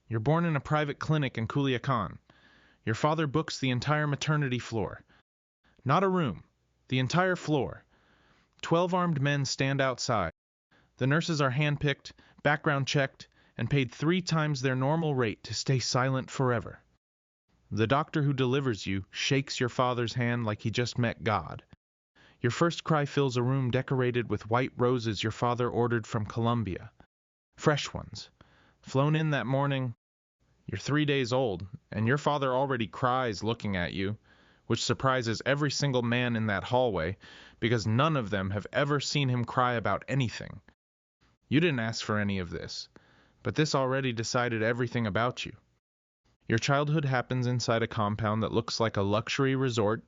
You're born in a private clinic in Culiacan. Your father books the entire maternity floor. Not a room, the entire floor. 12 armed men stand outside. The nurses are handpicked, background checked, and paid 3 times their normal rate to stay silent forever. The doctor who delivers you shakes your father's hand like he just met God. Your first cry fills a room decorated with white roses your father ordered from Colombia. Fresh ones. Flown in that morning. You're 3 days old, and your father already cries looking at you, which surprises every single man in that hallway, because none of them have ever seen him cry about anything. You didn't ask for any of this, but this already decided everything about you. Your childhood happens inside a compound that looks like a luxury resort,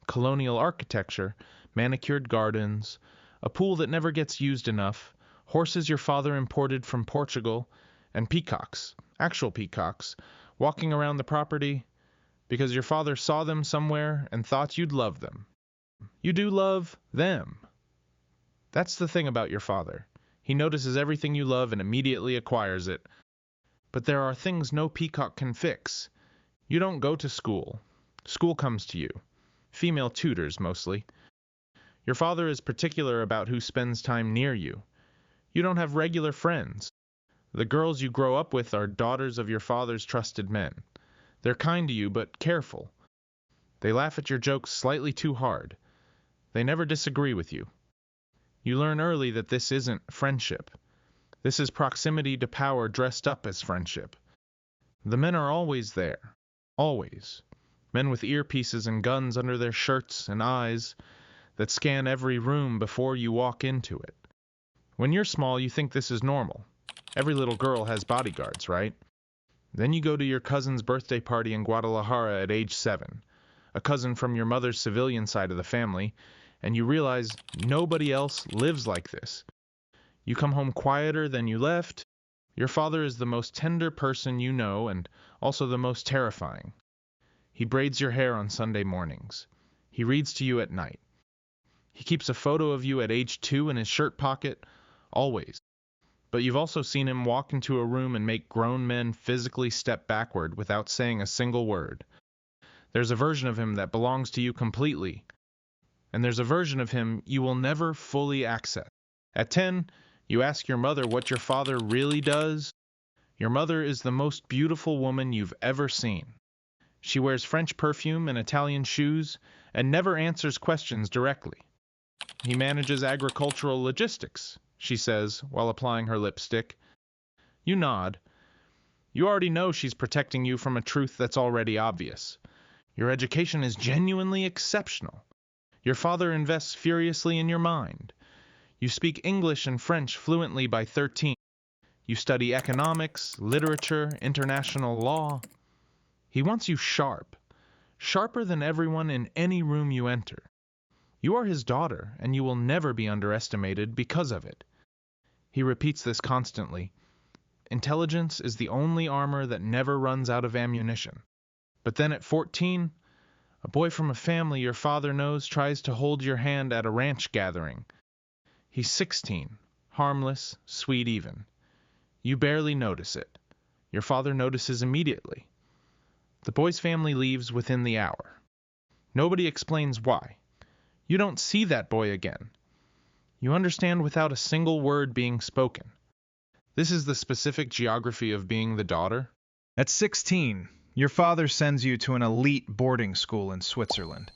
colonial architecture, manicured gardens, a pool that never gets used enough, horses your father imported from Portugal, and peacocks, actual peacocks, walking around the property because your father saw them somewhere and thought you'd love them. You do love them. That's the thing about your father. He notices everything you love and immediately acquires it. But there are things no peacock can fix. You don't go to school. School comes to you. Female tutors, mostly. Your father is particular about who spends time near you. You don't have regular friends. The girls you grow up with are daughters of your father's trusted men. They're kind to you, but careful. They laugh at your jokes slightly too hard. They never disagree with you. You learn early that this isn't friendship. This is proximity to power dressed up as friendship. The men are always there. Always. Men with earpieces and guns under their shirts and eyes that scan every room before you walk into it. When you're small, you think this is normal. Every little girl has bodyguards, right? Then you go to your cousin's birthday party in Guadalajara at age 7, a cousin from your mother's civilian side of the family, and you realize nobody else lives like this. You come home quieter than you left. Your father is the most tender person you know and also the most terrifying. He braids your hair on Sunday mornings. He reads to you at night. He keeps a photo of you at age 2 in his shirt pocket, always. But you've also seen him walk into a room and make grown men physically step backward without saying a single word. There's a version of him that belongs to you completely, and there's a version of him you will never fully access. At 10, you ask your mother what your father really does. Your mother is the most beautiful woman you've ever seen. She wears French perfume and Italian shoes and never answers questions directly. He manages agricultural logistics, she says while applying her lipstick. You nod. You already know she's protecting you from a truth that's already obvious. Your education is genuinely exceptional. Your father invests furiously in your mind. You speak English and French fluently by 13. You study economics, literature, international law. He wants you sharp, sharper than everyone in any room you enter. You are his daughter, and you will never be underestimated because of it. He repeats this constantly. Intelligence is the only armor that never runs out of ammunition. But then at 14, a boy from a family your father knows tries to hold your hand at a ranch gathering. He's 16, harmless, sweet even. You barely notice it. Your father notices immediately. The boy's family leaves within the hour. Nobody explains why. You don't see that boy again. You understand without a single word being spoken. This is the specific geography of being the daughter. At 16, your father sends you to an elite boarding school in Switzerland.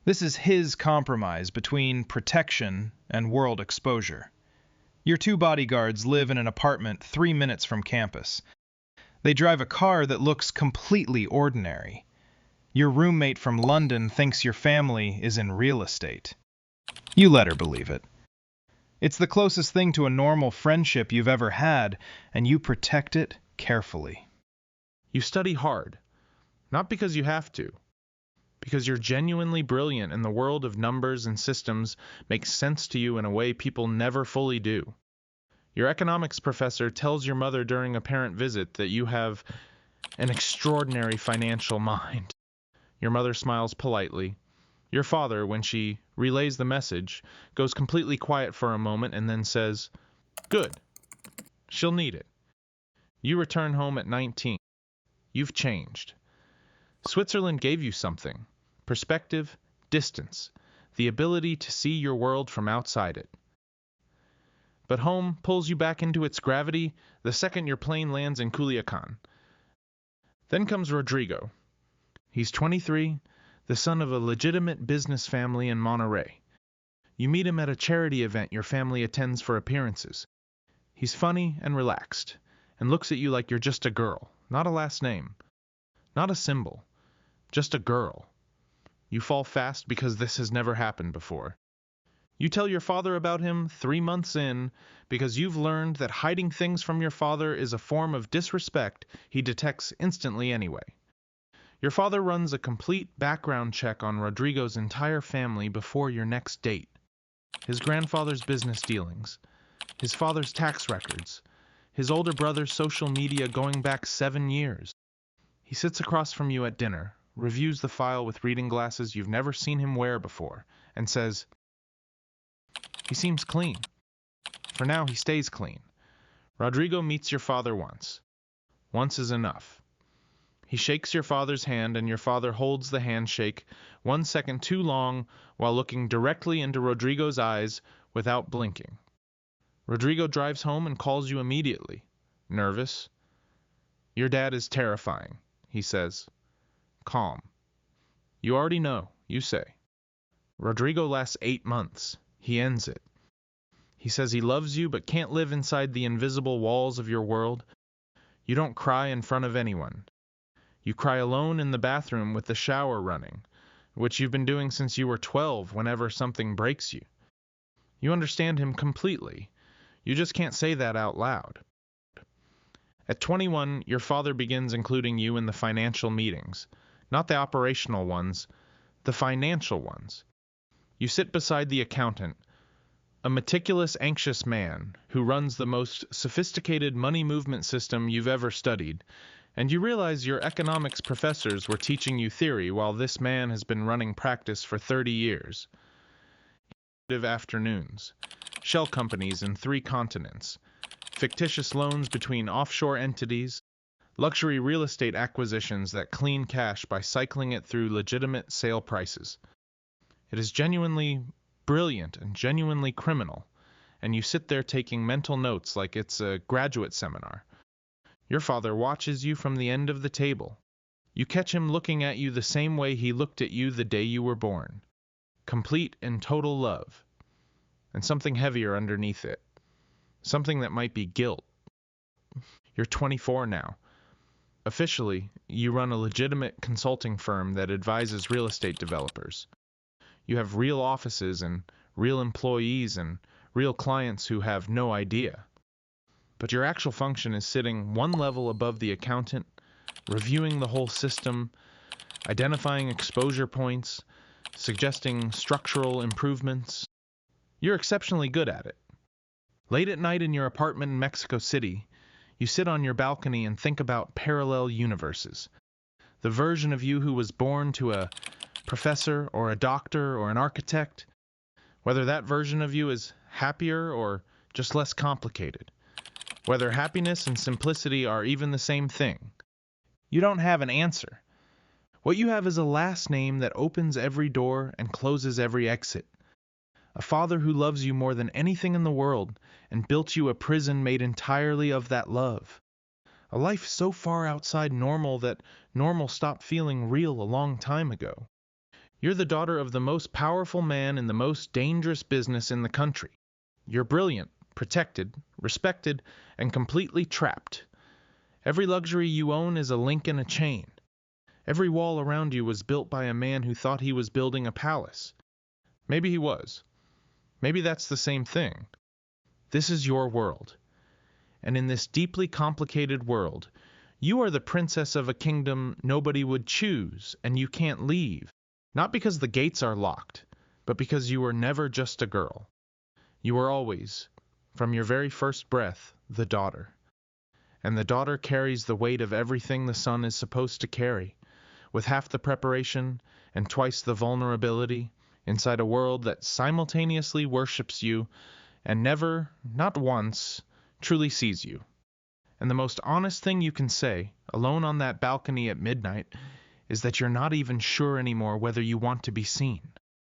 This is his compromise between protection and world exposure. Your 2 bodyguards live in an apartment 3 minutes from campus. They drive a car that looks completely ordinary. Your roommate from London thinks your family is in real estate. You let her believe it. It's the closest thing to a normal friendship you've ever had, and you protect it carefully. You study hard, not because you have to, because you're genuinely brilliant and the world of numbers and systems makes sense to you in a way people never fully do. Your economics professor tells your mother during a parent visit that you have an extraordinary financial mind. Your mother smiles politely. Your father, when she relays the message, goes completely quiet for a moment and then says, "Good. She'll need it." You return home at 19. You've changed. Switzerland gave you something: perspective, distance, the ability to see your world from outside it. But home pulls you back into its gravity the second your plane lands in Culiacan. Then comes Rodrigo. He's 23, the son of a legitimate business family in Monterey. You meet him at a charity event your family attends for appearances. He's funny and relaxed, and looks at you like you're just a girl, not a last name, not a symbol, just a girl. You fall fast because this has never happened before. You tell your father about him 3 months in because you've learned that hiding things from your father is a form of disrespect he detects instantly anyway. Your father runs a complete background check on Rodrigo's entire family before your next date. His grandfather's business dealings, his father's tax records, his older brother's social media going back 7 years. He sits across from you at dinner, reviews the file with reading glasses you've never seen him wear before, and says, "He seems clean." For now, he stays clean. Rodrigo meets your father once. Once is enough. He shakes your father's hand, and your father holds the handshake 1 second too long while looking directly into Rodrigo's eyes without blinking. Rodrigo drives home and calls you immediately. Nervous. "Your dad is terrifying," he says. Calm. "You already know," you say. Rodrigo lasts 8 months. He ends it. He says he loves you but can't live inside the invisible walls of your world. You don't cry in front of anyone. You cry alone in the bathroom with the shower running, which you've been doing since you were 12 whenever something breaks you. You understand him completely. You just can't say that out loud. At 21, your father begins including you in the financial meetings. Not the operational ones, the financial ones. You sit beside the accountant, a meticulous, anxious man who runs the most sophisticated money movement system you've ever studied, and you realize your economics professors were teaching you theory while this man has been running practice for 30 years. Afternoons, shell companies in 3 continents, fictitious loans between offshore entities, luxury real estate acquisitions that clean cash by cycling it through legitimate sale prices. It is genuinely brilliant and genuinely criminal, and you sit there taking mental notes like it's a graduate seminar. Your father watches you from the end of the table. You catch him looking at you the same way he looked at you the day you were born. Complete and total love. And something heavier underneath it. Something that might be guilt. You're 24 now. Officially, you run a legitimate consulting firm that advises real estate developers. You have real offices and real employees and real clients who have no idea. But your actual function is sitting 1 level above the accountant, reviewing the whole system, identifying exposure points, suggesting structural improvements. You're exceptionally good at it. Late at night in your apartment in Mexico City, you sit on your balcony and think about parallel universes. The version of you who was born to a professor or a doctor or an architect, whether that version of you is happier or just less complicated. Whether happiness and simplicity are even the same thing. You don't have an answer. What you have is a last name that opens every door and closes every exit. A father who loves you more than anything in the world and built you a prison made entirely of that love. A life so far outside normal that normal stopped feeling real a long time ago. You're the daughter of the most powerful man in the most dangerous business in the country. You're brilliant, protected, respected, and completely trapped. Every luxury you own is a link in a chain. Every wall around you was built by a man who thought he was building a palace. Maybe he was. Maybe that's the same thing. This is your world. And in this deeply complicated world, you are the princess of a kingdom nobody would choose, and you can't leave. Not because the gates are locked, but because you were never just a girl. You were always, from your very first breath, the daughter. And the daughter carries the weight of everything the son is supposed to carry, with half the preparation and twice the vulnerability, inside a world that simultaneously worships you and never, not once, truly sees you. And the most honest thing you can say, alone on that balcony at midnight, is that you're not even sure anymore whether you want to be seen.